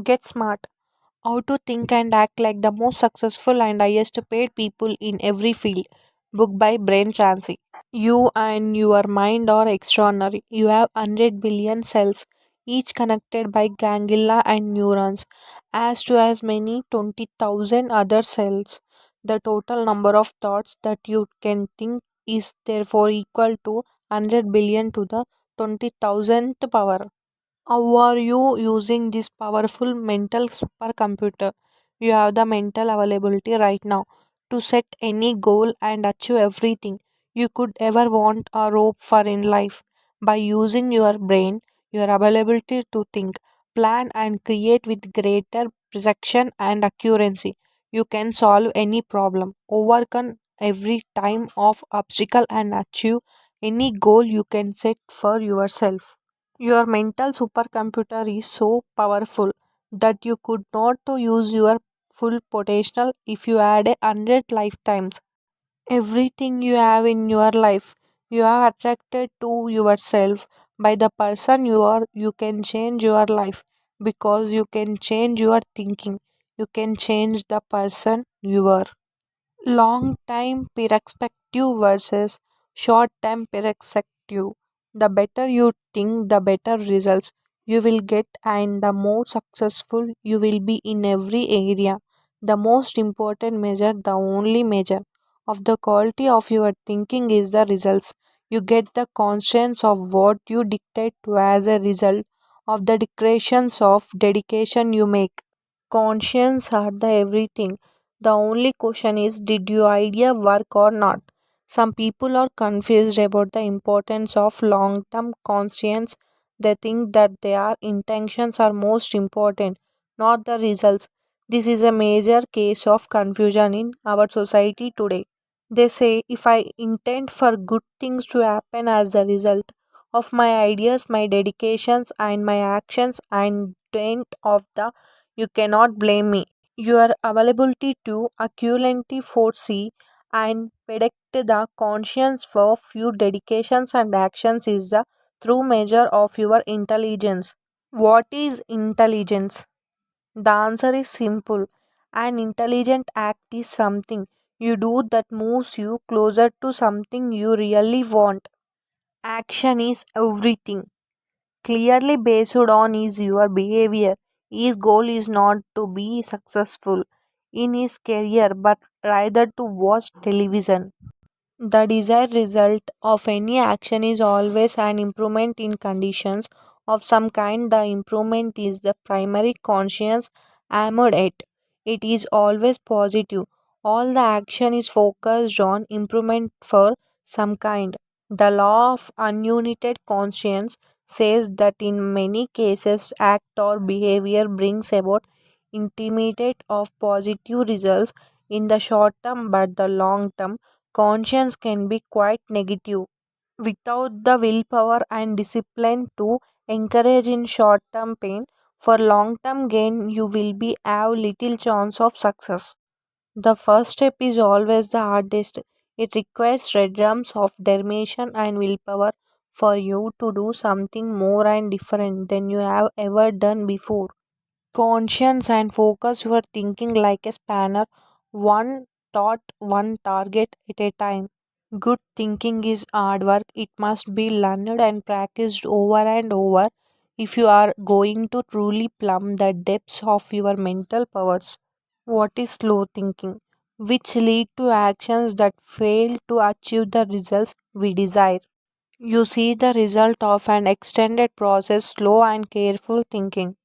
Get smart. How to think and act like the most successful and highest paid people in every field. Book by Brain Tracy. You and your mind are extraordinary. You have 100 billion cells, each connected by ganglia and neurons, as to as many 20,000 other cells. The total number of thoughts that you can think is therefore equal to 100 billion to the 20,000th power. How are you using this powerful mental supercomputer? You have the mental availability right now to set any goal and achieve everything you could ever want or hope for in life. By using your brain, your availability to think, plan, and create with greater precision and accuracy, you can solve any problem, overcome every time of obstacle, and achieve any goal you can set for yourself. Your mental supercomputer is so powerful that you could not to use your full potential if you had 100 lifetimes. Everything you have in your life, you are attracted to yourself by the person you are. You can change your life because you can change your thinking. You can change the person you are. Long time perspective versus short time perspective. The better you think, the better results you will get, and the more successful you will be in every area. The most important measure, the only measure of the quality of your thinking is the results. You get the conscience of what you dictate to as a result of the declarations of dedication you make. Conscience are the everything. The only question is, did your idea work or not? Some people are confused about the importance of long term conscience. They think that their intentions are most important, not the results. This is a major case of confusion in our society today. They say, if I intend for good things to happen as the result of my ideas, my dedications, and my actions, and intent of the, you cannot blame me. Your availability to accurately foresee and predict the conscience of your dedications and actions is the true measure of your intelligence. What is intelligence? The answer is simple. An intelligent act is something you do that moves you closer to something you really want. Action is everything. Clearly based on is your behavior. His goal is not to be successful in his career but rather to watch television. The desired result of any action is always an improvement in conditions of some kind. The improvement is the primary conscience aimed at. It is always positive. All the action is focused on improvement for some kind. The law of ununited conscience says that in many cases act or behavior brings about intermediate of positive results in the short term, but the long term conscience can be quite negative. Without the willpower and discipline to encourage in short term pain, for long term gain you will be have little chance of success. The first step is always the hardest. It requires red drums of determination and willpower for you to do something more and different than you have ever done before. Conscience and focus your thinking like a spanner, one thought, one target at a time. Good thinking is hard work. It must be learned and practiced over and over if you are going to truly plumb the depths of your mental powers. What is slow thinking? Which lead to actions that fail to achieve the results we desire. You see the result of an extended process, slow and careful thinking.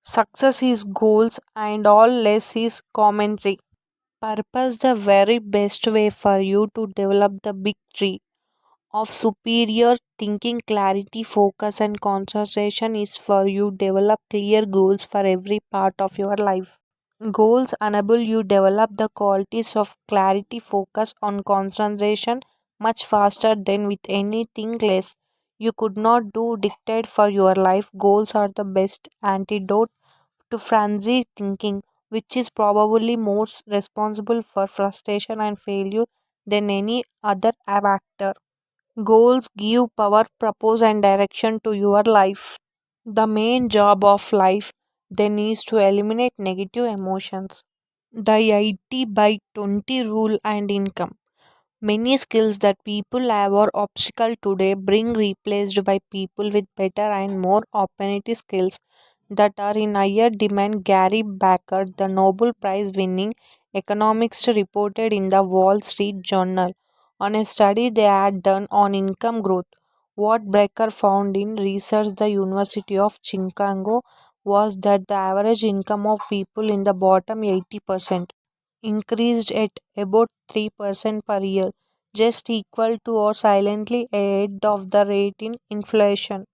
Success is goals and all less is commentary. Purpose the very best way for you to develop the big tree of superior thinking, clarity, focus, and concentration is for you develop clear goals for every part of your life. Goals enable you develop the qualities of clarity, focus, on concentration much faster than with anything less. You could not do dictate for your life. Goals are the best antidote to frenzy thinking, which is probably more responsible for frustration and failure than any other factor. Goals give power, purpose, and direction to your life. The main job of life They need to eliminate negative emotions. The 80 by 20 rule and income. Many skills that people have are obstacle today bring replaced by people with better and more opportunity skills that are in higher demand. Gary Becker, the Nobel Prize winning economist, reported in the Wall Street Journal on a study they had done on income growth. What Becker found in research the University of Chicago was that the average income of people in the bottom 80% increased at about 3% per year, just equal to or silently ahead of the rate in inflation.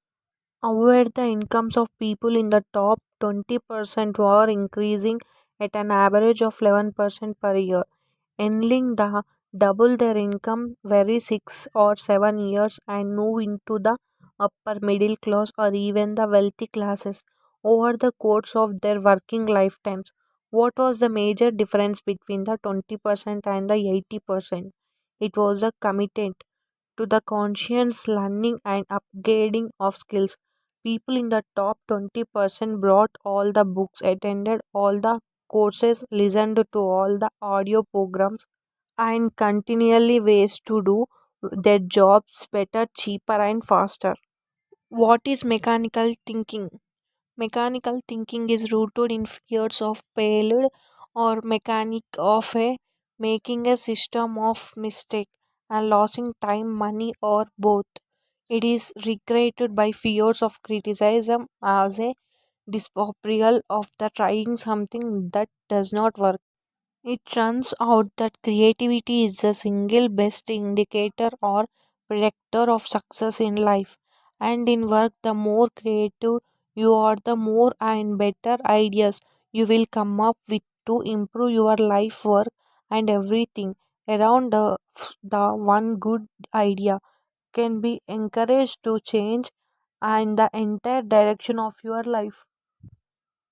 However, the incomes of people in the top 20% were increasing at an average of 11% per year, enabling the double their income every 6 or 7 years and move into the upper middle class or even the wealthy classes over the course of their working lifetimes. What was the major difference between the 20% and the 80%? It was a commitment to the conscious learning and upgrading of skills. People in the top 20% brought all the books, attended all the courses, listened to all the audio programs, and continually ways to do their jobs better, cheaper, and faster. What is mechanical thinking? Mechanical thinking is rooted in fears of failure or mechanic of a making a system of mistake and losing time, money, or both. It is recreated by fears of criticism as a disapproval of the trying something that does not work. It turns out that creativity is the single best indicator or predictor of success in life and in work. The more creative you are, the more and better ideas you will come up with to improve your life, work, and everything around the one good idea can be encouraged to change and the entire direction of your life.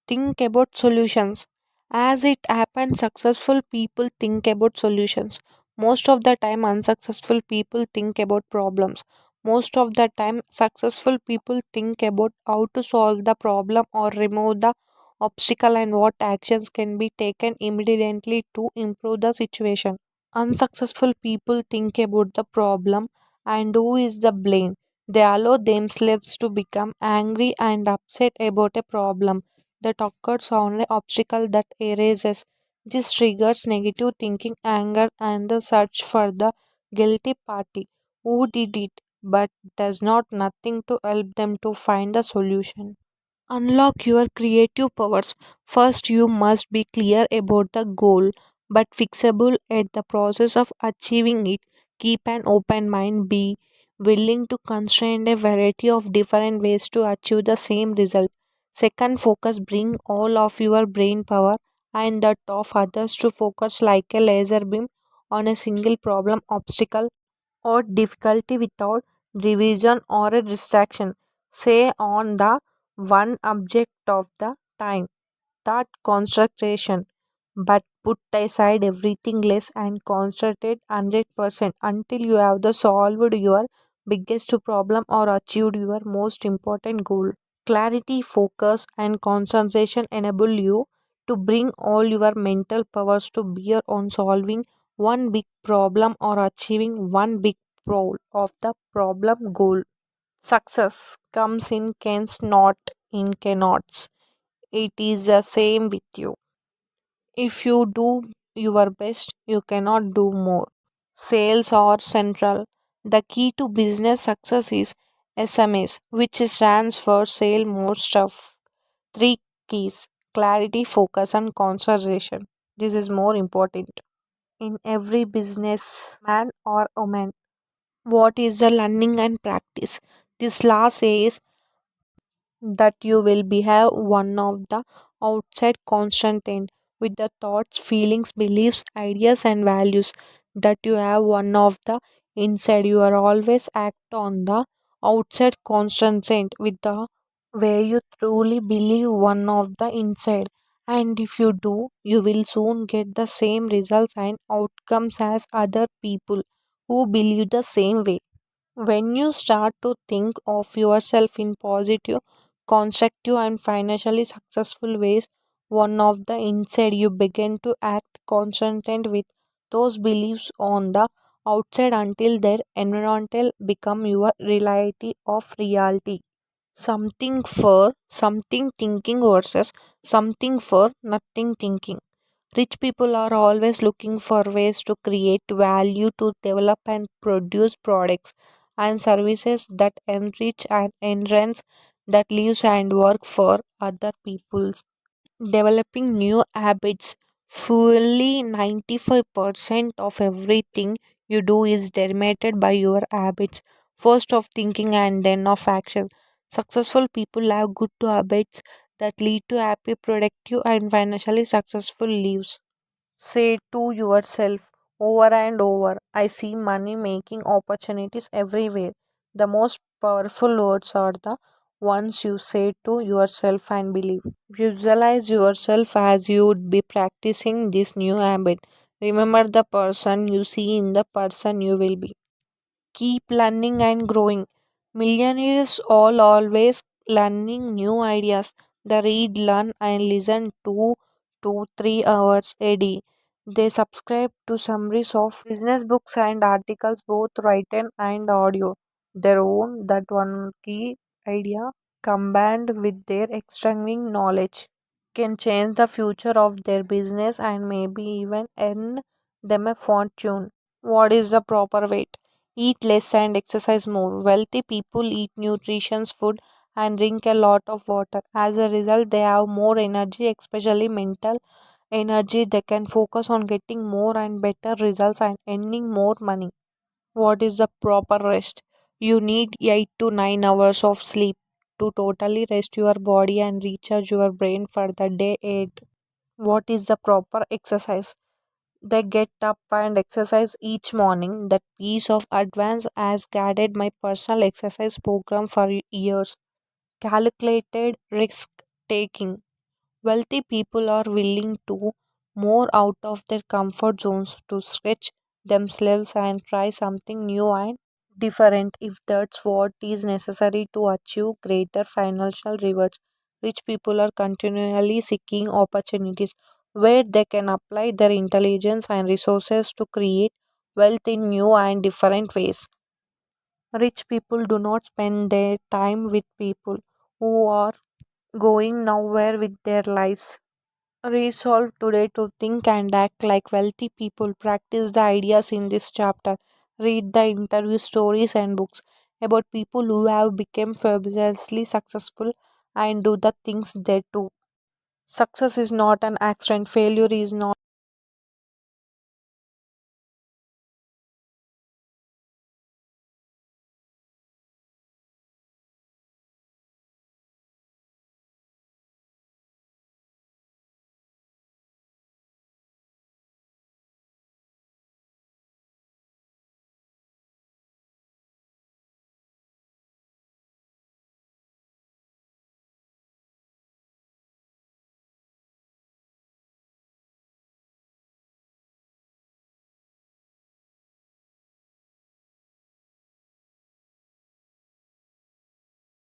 Think about solutions. As it happens, successful people think about solutions. Most of the time, unsuccessful people think about problems. Most of the time, successful people think about how to solve the problem or remove the obstacle and what actions can be taken immediately to improve the situation. Unsuccessful people think about the problem and who is the blame. They allow themselves to become angry and upset about a problem that occurs on an obstacle that arises. This triggers negative thinking, anger, and the search for the guilty party who did it, but does not nothing to help them to find a solution. Unlock your creative powers. First, you must be clear about the goal, but fixable at the process of achieving it. Keep an open mind. Be willing to constrain a variety of different ways to achieve the same result. Second, focus. Bring all of your brain power and that of others to focus like a laser beam on a single problem, obstacle, or difficulty without division or a distraction. Say on the one object of the time. That concentration, but put aside everything less and concentrate 100% until you have the solved your biggest problem or achieved your most important goal. Clarity, focus, and concentration enable you to bring all your mental powers to bear on solving one big problem or achieving one big role of the problem goal. Success comes in cans, not in cannots. It is the same with you. If you do your best, you cannot do more. Sales are central. The key to business success is SMS, which stands for sell more stuff. Three keys: clarity, focus, and concentration. This is more important in every business man or woman. What is the learning and practice? This law says that you will be have one of the outside constant end with the thoughts, feelings, beliefs, ideas, and values that you have one of the inside. You are always act on the outside constant end with the where you truly believe one of the inside. And if you do, you will soon get the same results and outcomes as other people who believe the same way. When you start to think of yourself in positive, constructive and financially successful ways. One of the inside you begin to act consistent with those beliefs on the outside until their environmental become your reality of reality. Something for something thinking versus something for nothing thinking. Rich people are always looking for ways to create value, to develop and produce products and services that enrich and enhance that lives and work for other people. Developing new habits. Fully 95% of everything you do is determined by your habits, first of thinking and then of action. Successful people have good habits that lead to happy, productive, and financially successful lives. Say to yourself over and over, I see money making opportunities everywhere. The most powerful words are the ones you say to yourself and believe. Visualize yourself as you would be practicing this new habit. Remember the person you see in the person you will be. Keep learning and growing. Millionaires all always learning new ideas. They read, learn, and listen 2 to 3 hours a day. They subscribe to summaries of business books and articles, both written and audio. Their own that one key idea combined with their extracting knowledge can change the future of their business and maybe even earn them a fortune. What is the proper weight? Eat less and exercise more. Wealthy people eat nutritious food and drink a lot of water. As a result, they have more energy, especially mental energy. They can focus on getting more and better results and earning more money. What is the proper rest? You need 8 to 9 hours of sleep to totally rest your body and recharge your brain for the day ahead. What is the proper exercise? They get up and exercise each morning. That piece of advance has guided my personal exercise program for years. Calculated risk taking. Wealthy people are willing to more out of their comfort zones to stretch themselves and try something new and different if that's what is necessary to achieve greater financial rewards. Rich people are continually seeking opportunities where they can apply their intelligence and resources to create wealth in new and different ways. Rich people do not spend their time with people who are going nowhere with their lives. Resolve today to think and act like wealthy people. Practice the ideas in this chapter. Read the interview stories and books about people who have become fabulously successful and do the things they do. Success is not an accident, failure is not